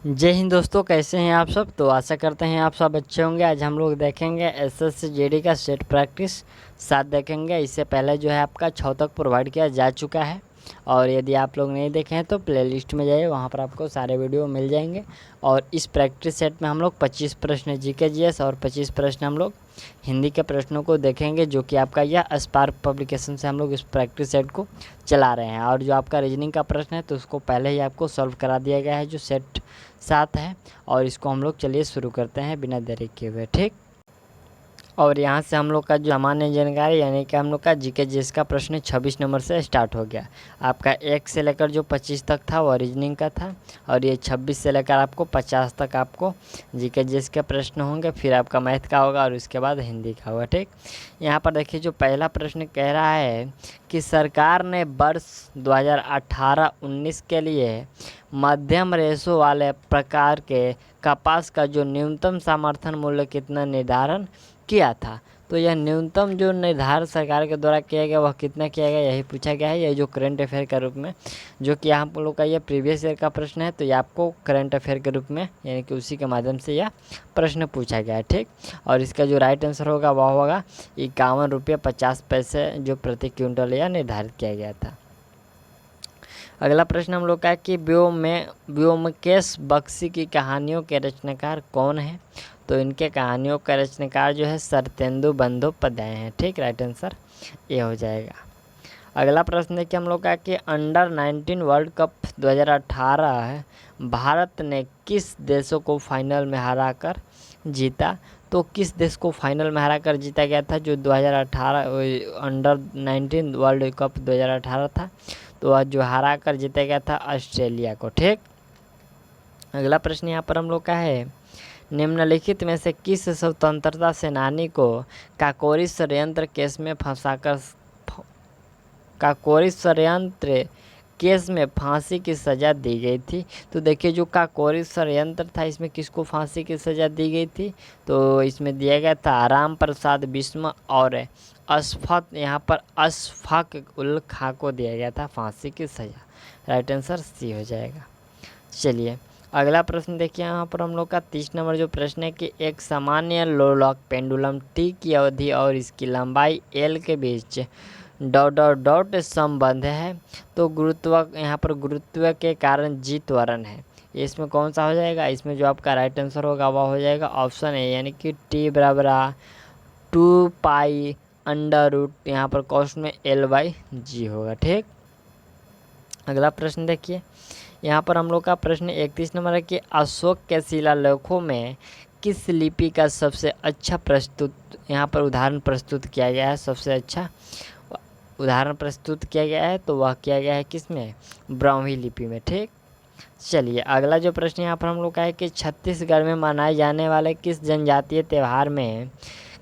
जय हिंद दोस्तों, कैसे हैं आप सब। तो आशा करते हैं आप सब अच्छे होंगे। आज हम लोग देखेंगे एसएससी जीडी का सेट प्रैक्टिस 7 देखेंगे। इससे पहले जो है आपका 6 तक प्रोवाइड किया जा चुका है, और यदि आप लोग नहीं देखे हैं तो प्लेलिस्ट में जाइए, वहाँ पर आपको सारे वीडियो मिल जाएंगे। और इस प्रैक्टिस सेट में हम लोग 25 प्रश्न जीके जीएस और 25 प्रश्न हम लोग हिंदी के प्रश्नों को देखेंगे, जो कि आपका यह स्पार्क पब्लिकेशन से हम लोग इस प्रैक्टिस सेट को चला रहे हैं। और जो आपका रीजनिंग का प्रश्न है तो उसको पहले ही आपको सॉल्व करा दिया गया है, जो सेट 7 है। और इसको हम लोग चलिए शुरू करते हैं बिना देरी किए हुए, ठीक। और यहाँ से हम लोग का जो सामान्य जानकारी यानी कि हम लोग का जीके जीएस का प्रश्न 26 नंबर से स्टार्ट हो गया। आपका 1 से लेकर जो 25 तक था वो रीजनिंग का था, और ये 26 से लेकर आपको 50 तक आपको जीके जीएस के प्रश्न होंगे। फिर आपका मैथ का होगा और उसके बाद हिंदी का होगा, ठीक। यहाँ पर देखिए जो पहला प्रश्न कह रहा है कि सरकार ने वर्ष 2018-19 के लिए मध्यम रेशो वाले प्रकार के कपास का जो न्यूनतम समर्थन मूल्य कितना निर्धारण किया था। तो यह न्यूनतम जो निर्धारण सरकार के द्वारा किया गया वह कितना किया गया, यही पूछा गया है। यह जो करंट अफेयर के रूप में, जो कि यहाँ लोग का यह प्रीवियस ईयर का प्रश्न है, तो ये आपको करंट अफेयर के रूप में यानी कि उसी के माध्यम से यह प्रश्न पूछा गया है, ठीक। और इसका जो राइट आंसर होगा वह होगा 51 रुपये 50 पैसे जो प्रति क्विंटल यह निर्धारित किया गया था। अगला प्रश्न हम लोग का है कि व्योमकेश बख्शी की कहानियों के रचनाकार कौन है। तो इनके कहानियों का रचनाकार जो है शरतेंदु बंदोपाध्याय हैं, ठीक। राइट आंसर ये हो जाएगा। अगला प्रश्न है कि हम लोग का कि अंडर 19 वर्ल्ड कप 2018 है, भारत ने किस देशों को फाइनल में हराकर जीता। तो किस देश को फाइनल में हराकर जीता गया था जो 2018 अंडर 19 वर्ल्ड कप 2018 था, तो वह जो हरा कर जीता गया था ऑस्ट्रेलिया को, ठीक। अगला प्रश्न यहाँ पर हम लोग का है निम्नलिखित में से किस स्वतंत्रता सेनानी को काकोरी षड्यंत्र केस में फंसाकर काकोरी षड्यंत्र केस में फांसी की सज़ा दी गई थी। तो देखिए जो काकोरी षड्यंत्र था इसमें किसको फांसी की सज़ा दी गई थी, तो इसमें दिया गया था राम प्रसाद बिस्म और यहाँ पर अशफाक उल खां को दिया गया था फांसी की सज़ा। राइट आंसर सी हो जाएगा। चलिए अगला प्रश्न देखिए, यहाँ पर हम लोग का 30 नंबर जो प्रश्न है कि एक सामान्य लोलक पेंडुलम टी की अवधि और इसकी लंबाई एल के बीच डॉट डॉट डॉट संबंध है। तो गुरुत्व यहाँ पर गुरुत्व के कारण जी त्वरण है। इसमें कौन सा हो जाएगा, इसमें जो आपका राइट आंसर होगा वह हो जाएगा ऑप्शन ए, यानी कि टी बराबर 2 पाई अंडर रूट यहाँ पर कॉस्ट में L/G होगा, ठीक। अगला प्रश्न देखिए, यहाँ पर हम लोग का प्रश्न 31 नंबर है कि अशोक के शिलालेखों में किस लिपि का सबसे अच्छा यहाँ पर उदाहरण प्रस्तुत किया गया है। सबसे अच्छा उदाहरण प्रस्तुत किया गया है तो वह किया गया है किसमें, ब्राह्मी लिपि में, ठीक। चलिए अगला जो प्रश्न यहाँ पर हम लोग का है कि छत्तीसगढ़ में मनाए जाने वाले किस जनजातीय त्यौहार में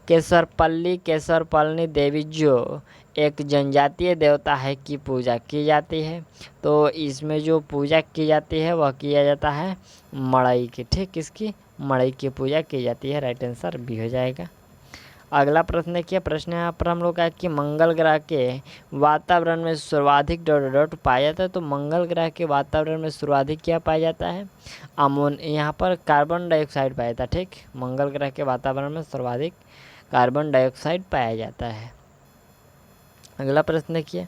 केसरपल्ली देवी जो एक जनजातीय देवता है की पूजा की जाती है। तो इसमें जो पूजा की जाती है वह किया जाता है मड़ई की, ठीक। किसकी, मड़ई की पूजा की जाती है। राइट आंसर बी हो जाएगा। अगला प्रश्न देखिए, प्रश्न यहाँ पर हम लोग का कि मंगल ग्रह के वातावरण में सर्वाधिक डॉट डॉट पाया जाता है। तो मंगल ग्रह के वातावरण में सर्वाधिक क्या पाया जाता है, यहाँ पर कार्बन डाइऑक्साइड पाया जाता है, ठीक। मंगल ग्रह के वातावरण में सर्वाधिक कार्बन डाइऑक्साइड पाया जाता है। अगला प्रश्न देखिए,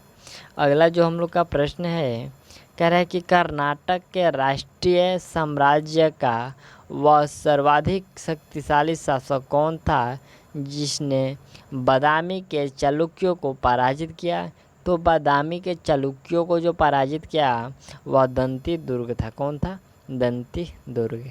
अगला जो हम लोग का प्रश्न है कह रहा है कि कर्नाटक के राष्ट्रीय साम्राज्य का वह सर्वाधिक शक्तिशाली शासक कौन था जिसने बादामी के चालुक्यों को पराजित किया। तो बादामी के चालुक्यों को जो पराजित किया वह दंती दुर्ग था। कौन था, दंती दुर्ग।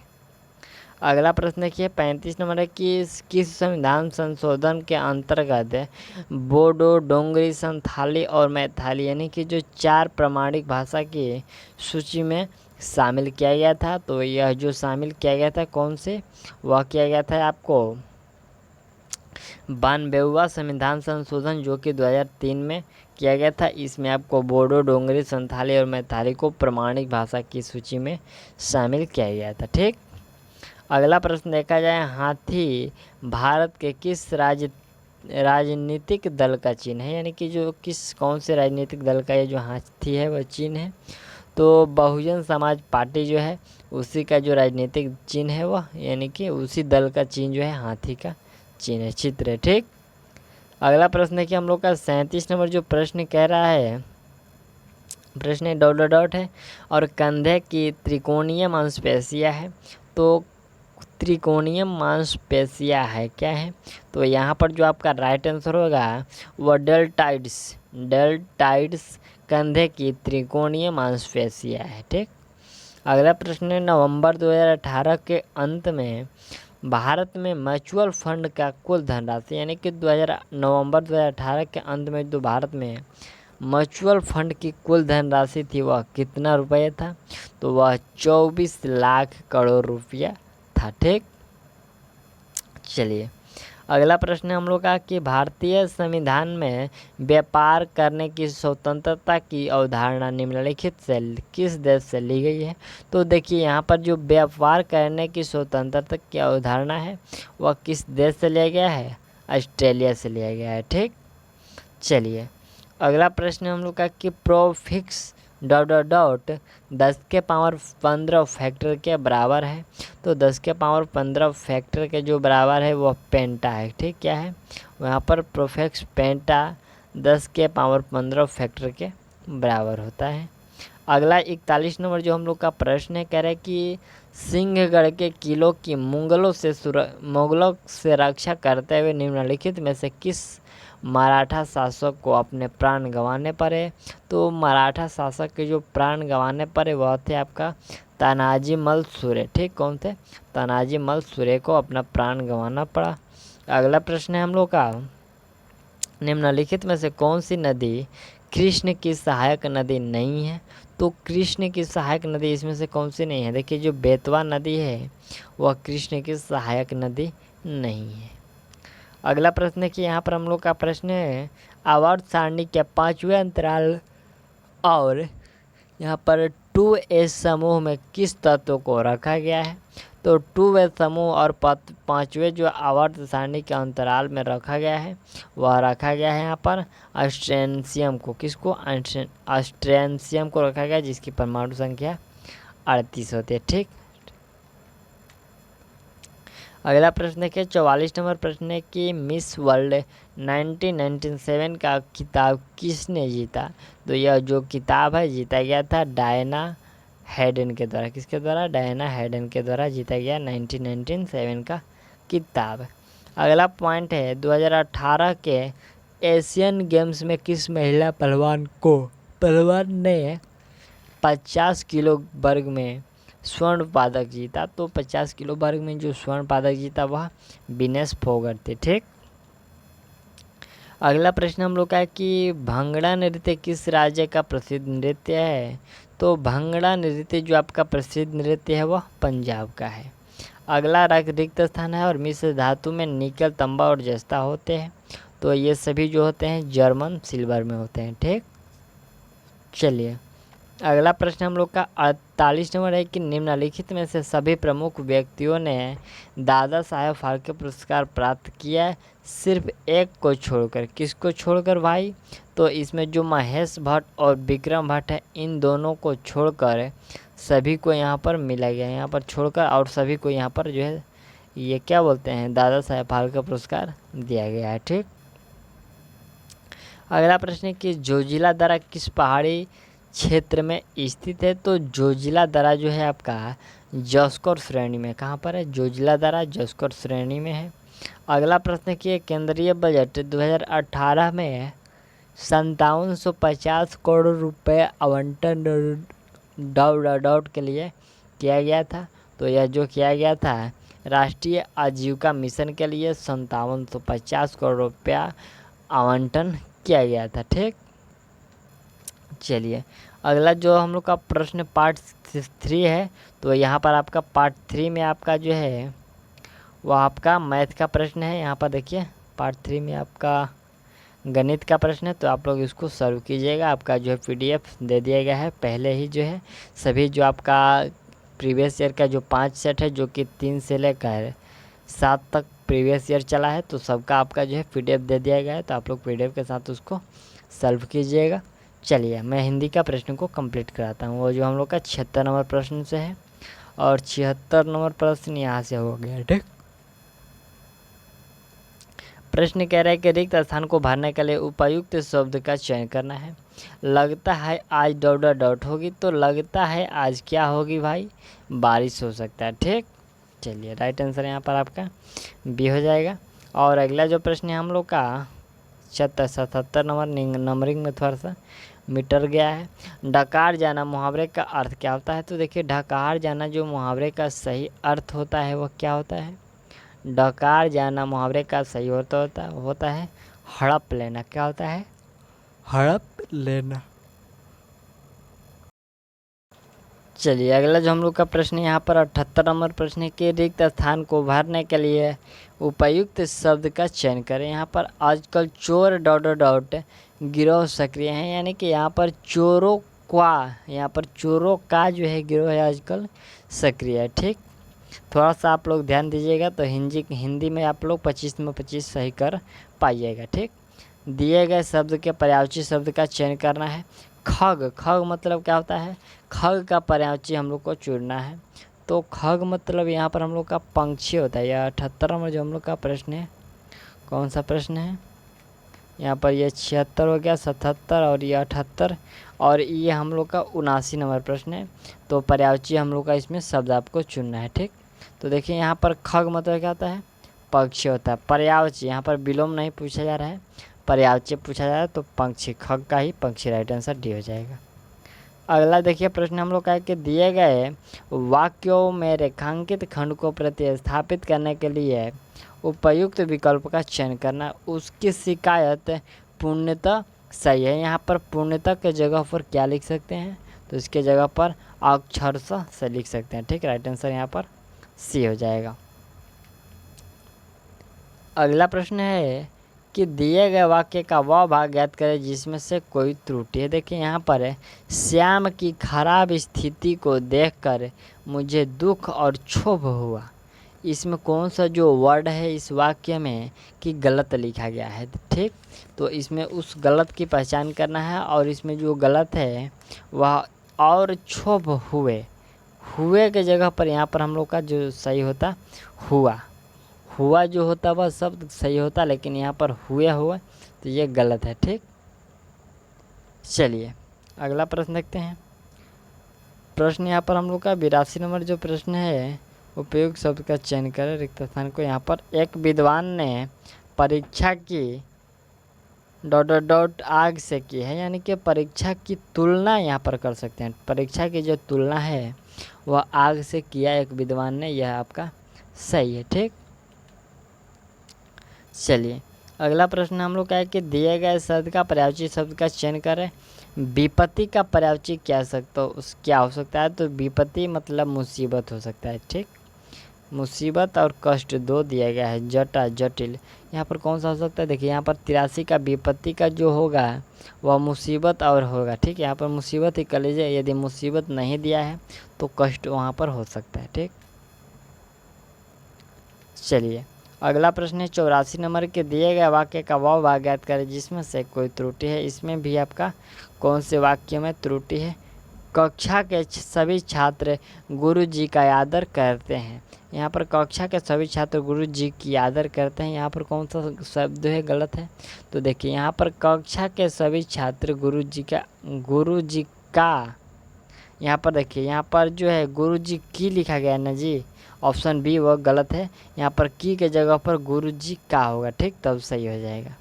अगला प्रश्न देखिए 35 नंबर है कि किस संविधान संशोधन के अंतर्गत बोडो, डोंगरी, संथाली और मैथिली यानी कि जो 4 प्रमाणिक भाषा की सूची में शामिल किया गया था। तो यह जो शामिल किया गया था कौन से, वह किया गया था आपको 92वां संविधान संशोधन जो कि 2003 में किया गया था। इसमें आपको बोडो, डोंगरी, संथाली और मैथिली को प्रमाणिक भाषा की सूची में शामिल किया गया था, ठीक। अगला प्रश्न देखा जाए, हाथी भारत के किस राजनीतिक दल का चिन्ह है, यानी कि जो कौन से राजनीतिक दल का ये जो हाथी है वह चिन्ह है। तो बहुजन समाज पार्टी जो है उसी का जो राजनीतिक चिन्ह है वह, यानी कि उसी दल का चिन्ह जो है हाथी का चिन्ह है, चित्र है। ठीक, अगला प्रश्न है कि हम लोग का 37 नंबर जो प्रश्न कह रहा है, प्रश्न है डॉट डॉट डॉट है और कंधे की त्रिकोणीय मांसपेशियां है। तो त्रिकोणीय मांसपेशियां है क्या है, तो यहाँ पर जो आपका राइट आंसर होगा वह डेल्टाइड्स, डेल्टाइड्स कंधे की त्रिकोणीय मांसपेशियां है। ठीक, अगला प्रश्न है नवंबर 2018 के अंत में भारत में म्यूचुअल फंड का कुल धनराशि, यानी कि नवंबर 2018 के अंत में जो भारत में म्यूचुअल फंड की कुल धनराशि थी वह कितना रुपये था, तो वह 24 लाख करोड़ रुपया था। ठीक, चलिए अगला प्रश्न हम लोग का कि भारतीय संविधान में व्यापार करने की स्वतंत्रता की अवधारणा निम्नलिखित से किस देश से ली गई है। तो देखिए यहाँ पर जो व्यापार करने की स्वतंत्रता की अवधारणा है वह किस देश से लिया गया है, ऑस्ट्रेलिया से लिया गया है। ठीक, चलिए अगला प्रश्न हम लोग का कि प्रोफिक्स डॉट डॉट डॉट 10 के पावर 15 फैक्टर के बराबर है। तो 10 के पावर 15 फैक्टर के जो बराबर है वह पेंटा है। ठीक, क्या है वहाँ पर प्रोफिक्स पेंटा 10 के पावर 15 फैक्टर के बराबर होता है। अगला 41 नंबर जो हम लोग का प्रश्न है, कह रहा है कि सिंहगढ़ के किलों की मुगलों से रक्षा करते हुए निम्नलिखित में से किस मराठा शासक को अपने प्राण गंवाने पड़े। तो मराठा शासक के जो प्राण गंवाने पड़े वह थे आपका तानाजी मल सूर्य। ठीक, कौन थे, तानाजी मल सूर्य को अपना प्राण गंवाना पड़ा। अगला प्रश्न है हम लोग का निम्नलिखित में से कौन सी नदी कृष्ण की सहायक नदी नहीं है। तो कृष्ण की सहायक नदी इसमें से कौन सी नहीं है, देखिए जो बेतवा नदी है वह कृष्ण की सहायक नदी नहीं है। अगला प्रश्न है कि यहाँ पर हम लोग का प्रश्न है आवर्त सारणी के 5वें अंतराल और यहाँ पर 2a समूह में किस तत्व को रखा गया है। तो 2a समूह और 5वें जो आवर्त सारणी के अंतराल में रखा गया है वह रखा गया है यहाँ पर ऑस्ट्रेंशियम को। किसको, ऑस्ट्रेंशियम को रखा गया जिसकी परमाणु संख्या 38 होती है। ठीक, अगला प्रश्न है कि 44 नंबर प्रश्न है कि मिस वर्ल्ड 1997 का खिताब किसने जीता। तो यह जो किताब है जीता गया था डायना हैडन के द्वारा। किसके द्वारा, डायना हैडन के द्वारा जीता गया 1997 का किताब। अगला पॉइंट है 2018 के एशियन गेम्स में किस महिला पहलवान ने 50 किलो वर्ग में स्वर्ण पदक जीता। तो 50 किलो वर्ग में जो स्वर्ण पदक जीता वह विनेश फोगाट थे। ठीक, अगला प्रश्न हम लोग का है कि भांगड़ा नृत्य किस राज्य का प्रसिद्ध नृत्य है। तो भांगड़ा नृत्य जो आपका प्रसिद्ध नृत्य है वह पंजाब का है। अगला रिक्त स्थान है और मिश्र धातु में निकल, तांबा और जस्ता होते हैं। तो ये सभी जो होते हैं जर्मन सिल्वर में होते हैं। ठीक, चलिए अगला प्रश्न हम लोग का 48 नंबर है कि निम्नलिखित में से सभी प्रमुख व्यक्तियों ने दादा साहेब फाल्के पुरस्कार प्राप्त किया है सिर्फ एक को छोड़कर। किसको छोड़कर भाई, तो इसमें जो महेश भट्ट और विक्रम भट्ट है इन दोनों को छोड़कर सभी को यहाँ पर मिला गया है। यहाँ पर छोड़कर और सभी को यहाँ पर जो है ये क्या बोलते हैं दादा साहेब फाल्के पुरस्कार दिया गया है। ठीक, अगला प्रश्न है कि जोजिला दर्रा किस पहाड़ी क्षेत्र में स्थित है। तो जोजिला दर्रा जो है आपका जस्कर श्रेणी में, कहाँ पर है, जोजिला दर्रा जस्कर श्रेणी में है। अगला प्रश्न कि केंद्रीय बजट 2018 में 5750 करोड़ रुपए आवंटन डॉट के लिए किया गया था। तो यह जो किया गया था राष्ट्रीय आजीविका मिशन के लिए 5750 करोड़ रुपया आवंटन किया गया था। ठीक, चलिए अगला जो हम लोग का प्रश्न पार्ट 3 है। तो यहाँ पर आपका पार्ट 3 में आपका जो है वो आपका मैथ का प्रश्न है। यहाँ पर देखिए पार्ट 3 में आपका गणित का प्रश्न है। तो आप लोग इसको सॉल्व कीजिएगा। आपका जो है PDF दे दिया गया है पहले ही जो है सभी जो आपका प्रीवियस ईयर का जो 5 सेट है जो कि 3 से लेकर 7 तक प्रीवियस ईयर चला है तो सबका आपका जो है PDF दे दिया गया है। तो आप लोग PDF के साथ उसको सॉल्व कीजिएगा। चलिए मैं हिंदी का प्रश्न को कंप्लीट कराता हूँ, वो जो हम लोग का 76 नंबर प्रश्न से है, और 76 नंबर प्रश्न यहाँ से हो गया। ठीक, प्रश्न कह रहा है कि रिक्त स्थान को भरने के लिए उपयुक्त शब्द का चयन करना है। लगता है आज डॉट डॉट होगी, तो लगता है आज क्या होगी भाई, बारिश हो सकता है। ठीक, चलिए राइट आंसर यहाँ पर आपका बी हो जाएगा। और अगला जो प्रश्न है हम लोग का 77 नंबर, नंबरिंग में थोड़ा सा मीटर गया है। डकार जाना मुहावरे का अर्थ क्या होता है, तो देखिए डकार जाना जो मुहावरे का सही अर्थ होता है वो क्या होता है, डकार जाना मुहावरे का सही होता है हड़प लेना। क्या होता है, हड़प लेना। चलिए अगला जो हम लोग का प्रश्न यहाँ पर 78 नंबर प्रश्न है कि रिक्त स्थान को भरने के लिए उपयुक्त शब्द का चयन करें। यहाँ पर आजकल चोर डॉट डॉट गिरोह सक्रिय हैं, यानी कि यहाँ पर चोरों का जो है गिरोह है आजकल सक्रिय है। ठीक, थोड़ा सा आप लोग ध्यान दीजिएगा तो हिंदी में आप लोग 25 में 25 सही कर पाइएगा। ठीक, दिए गए शब्द के पर्यायवाची शब्द का चयन करना है। खग मतलब क्या होता है, खग का पर्यायवाची हम लोग को चुनना है। तो खग मतलब यहाँ पर हम लोग का पंक्षी होता है। यह 78 नंबर जो हम लोग का प्रश्न है, कौन सा प्रश्न है यहाँ पर, ये 76 हो गया, 77 और ये 78, और ये हम लोग का 79 नंबर प्रश्न है। तो पर्यायवाची हम लोग का इसमें शब्द आपको चुनना है। ठीक, तो देखिए यहाँ पर खग मतलब क्या होता है, पक्षी होता है। पर्यायवाची यहाँ पर विलोम नहीं पूछा जा रहा है, पर्यायवाची पूछा जा रहा है, तो पंक्षी, खग का ही पंक्षी राइट आंसर डी हो जाएगा। अगला देखिए प्रश्न हम लोग का है कि दिए गए वाक्यों में रेखांकित खंड को प्रतिस्थापित करने के लिए उपयुक्त विकल्प का चयन करना। उसकी शिकायत पूर्णतः सही है। यहाँ पर पूर्णतः के जगह पर क्या लिख सकते हैं, तो इसके जगह पर अक्षरशः से लिख सकते हैं। ठीक, राइट आंसर यहाँ पर सी हो जाएगा। अगला प्रश्न है कि दिए गए वाक्य का वह भाग ज्ञात करें जिसमें से कोई त्रुटि है। देखिए यहाँ पर है, श्याम की खराब स्थिति को देखकर मुझे दुख और क्षोभ हुआ। इसमें कौन सा जो वर्ड है इस वाक्य में कि गलत लिखा गया है। ठीक, तो इसमें उस गलत की पहचान करना है, और इसमें जो गलत है वह और क्षोभ हुए के जगह पर यहाँ पर हम लोग का जो सही होता हुआ जो होता वह शब्द सही होता, लेकिन यहाँ पर हुआ तो ये गलत है। ठीक, चलिए अगला प्रश्न देखते हैं। प्रश्न यहाँ पर हम लोग का 82 नंबर जो प्रश्न है, उपयुक्त शब्द का चयन करें रिक्त स्थान को। यहाँ पर एक विद्वान ने परीक्षा की डॉट आग से की है, यानी कि परीक्षा की तुलना यहाँ पर कर सकते हैं। परीक्षा की जो तुलना है वह आग से किया एक विद्वान ने, यह आपका सही है। ठीक, चलिए अगला प्रश्न हम लोग का है कि दिए गए शब्द का पर्यायवाची शब्द का चयन करें। विपत्ति का पर्यायवाची क्या हो सकता है, तो विपत्ति मतलब मुसीबत हो सकता है। ठीक, मुसीबत और कष्ट दो दिया गया है, जटिल। यहाँ पर कौन सा हो सकता है, देखिए यहाँ पर 83 का विपत्ति का जो होगा वह मुसीबत और होगा। ठीक, यहाँ पर मुसीबत ही कर लीजिए, यदि मुसीबत नहीं दिया है तो कष्ट वहाँ पर हो सकता है। ठीक, चलिए अगला प्रश्न है 84 नंबर के दिए गए वाक्य का वह भाग ज्ञात करें जिसमें से कोई त्रुटि है। इसमें भी आपका कौन से वाक्य में त्रुटि है, कक्षा के सभी छात्र गुरु जी का आदर करते हैं। यहाँ पर कक्षा के सभी छात्र गुरु जी की आदर करते हैं, यहाँ पर कौन सा शब्द है गलत है, तो देखिए यहाँ पर कक्षा के सभी छात्र गुरु जी का यहाँ पर देखिए यहाँ पर जो है गुरु जी की लिखा गया है ना जी, ऑप्शन बी वह गलत है। यहाँ पर की के जगह पर गुरु जी का होगा। ठीक, तब सही हो जाएगा।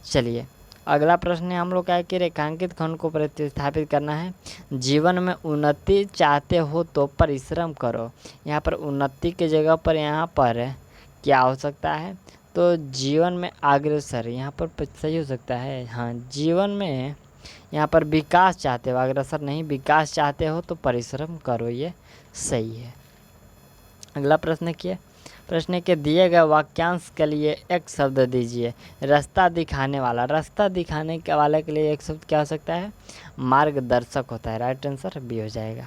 चलिए अगला प्रश्न है हम लोग का है कि रेखांकित खंड को प्रतिस्थापित करना है। जीवन में उन्नति चाहते हो तो परिश्रम करो। यहाँ पर उन्नति के जगह पर यहाँ पर क्या हो सकता है, तो जीवन में अग्रसर, यहाँ पर सही हो सकता है। हाँ, जीवन में यहाँ पर विकास चाहते हो, अग्रसर नहीं, विकास चाहते हो तो परिश्रम करो, ये सही है। अगला प्रश्न क्या, प्रश्न के दिए गए वाक्यांश के लिए एक शब्द दीजिए। रास्ता दिखाने वाला, रास्ता दिखाने के वाले के लिए एक शब्द क्या हो सकता है, मार्गदर्शक होता है। राइट आंसर बी हो जाएगा।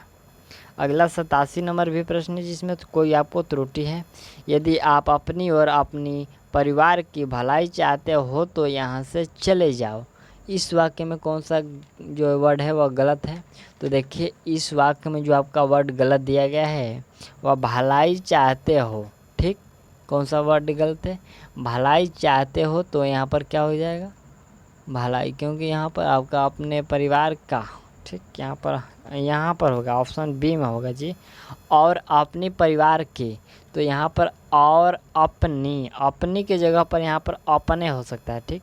अगला 87 नंबर भी प्रश्न है जिसमें कोई आपको त्रुटि है। यदि आप अपनी और अपनी परिवार की भलाई चाहते हो तो यहाँ से चले जाओ। इस वाक्य में कौन सा जो वर्ड है वह गलत है। तो देखिए इस वाक्य में जो आपका वर्ड गलत दिया गया है वह भलाई चाहते हो। ठीक, कौन सा वर्ड गलत है, भलाई चाहते हो। तो यहाँ पर क्या हो जाएगा, भलाई, क्योंकि यहाँ पर आपका अपने परिवार का, ठीक, यहाँ पर होगा, ऑप्शन बी में होगा जी, और अपने परिवार के। तो यहाँ पर और अपनी के जगह पर यहाँ पर अपने हो सकता है। ठीक,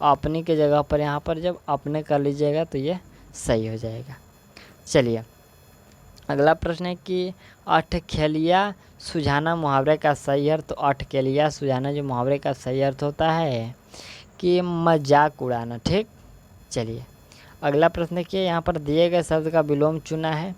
अपनी के जगह पर यहाँ पर जब अपने कर लीजिएगा तो ये सही हो जाएगा। चलिए अगला प्रश्न है कि अठखेलिया सुझाना मुहावरे का सही अर्थ। तो अठखेलिया सुझाना जो मुहावरे का सही अर्थ होता है कि मजाक उड़ाना। ठीक, चलिए अगला प्रश्न है कि यहाँ पर दिए गए शब्द का विलोम चुना है।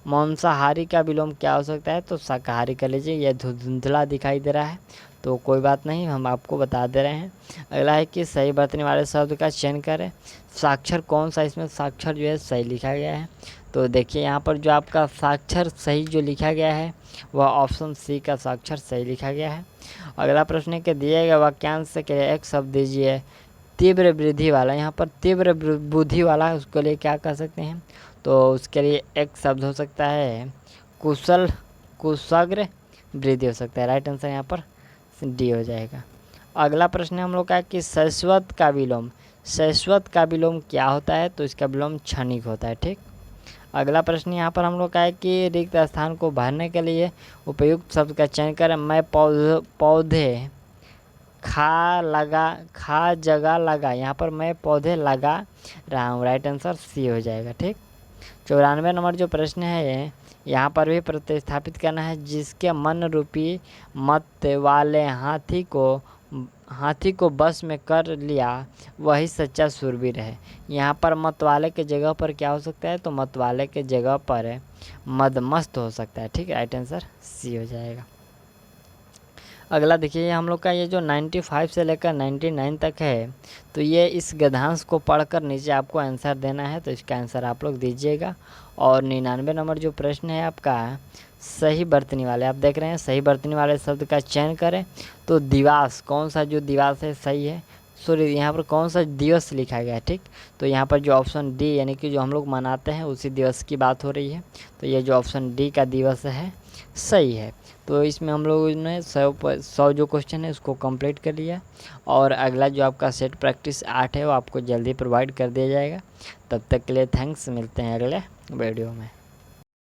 मांसाहारी का विलोम क्या हो सकता है। तो शाकाहारी कर लीजिए, यह धुंधला दिखाई दे रहा है तो कोई बात नहीं, हम आपको बता दे रहे हैं। अगला है कि सही बरतने वाले शब्द का चयन करें। साक्षर कौन सा, इसमें साक्षर जो है सही लिखा गया है। तो देखिए यहाँ पर जो आपका साक्षर सही जो लिखा गया है वह ऑप्शन सी का साक्षर सही लिखा गया है। अगला प्रश्न है कि दिए गए वाक्यांश से एक शब्द दीजिए तीव्र वृद्धि वाला। यहाँ पर तीव्र बुद्धि वाला, उसके लिए क्या कह सकते हैं। तो उसके लिए एक शब्द हो सकता है कुशाग्र वृद्धि हो सकता है। राइट आंसर यहाँ पर डी हो जाएगा। अगला प्रश्न हम लोग का है कि शाश्वत का विलोम क्या होता है। तो इसका विलोम क्षणिक होता है। ठीक, अगला प्रश्न यहाँ पर हम लोग का है कि रिक्त स्थान को भरने के लिए उपयुक्त शब्द का चयन करें। मैं पौधे खा जगह लगा, यहाँ पर मैं पौधे लगा रहा हूँ। राइट आंसर सी हो जाएगा। ठीक, 94 नंबर जो प्रश्न है यहाँ पर भी प्रतिस्थापित करना है। जिसके मन रूपी मत वाले हाथी को बस में कर लिया वही सच्चा शूरवीर है। यहाँ पर मत वाले के जगह पर क्या हो सकता है। तो मत वाले के जगह पर मदमस्त हो सकता है। ठीक, राइट आंसर सी हो जाएगा। अगला देखिए हम लोग का ये जो 95 से लेकर 99 तक है, तो ये इस गद्यांश को पढ़कर नीचे आपको आंसर देना है। तो इसका आंसर आप लोग दीजिएगा। और 99 नंबर जो प्रश्न है आपका सही बरतनी वाले, आप देख रहे हैं सही बरतनी वाले शब्द का चयन करें। तो दिवस, कौन सा जो दिवस है सही है। सॉरी, यहाँ पर कौन सा दिवस लिखा गया है। ठीक, तो यहाँ पर जो ऑप्शन डी यानी कि जो हम लोग मनाते हैं उसी दिवस की बात हो रही है। तो ये जो ऑप्शन डी का दिवस है सही है। तो इसमें हम लोगों ने 100 जो क्वेश्चन है उसको कंप्लीट कर लिया। और अगला जो आपका सेट प्रैक्टिस 8 है वो आपको जल्दी प्रोवाइड कर दिया जाएगा। तब तक के लिए थैंक्स, मिलते हैं अगले वीडियो में।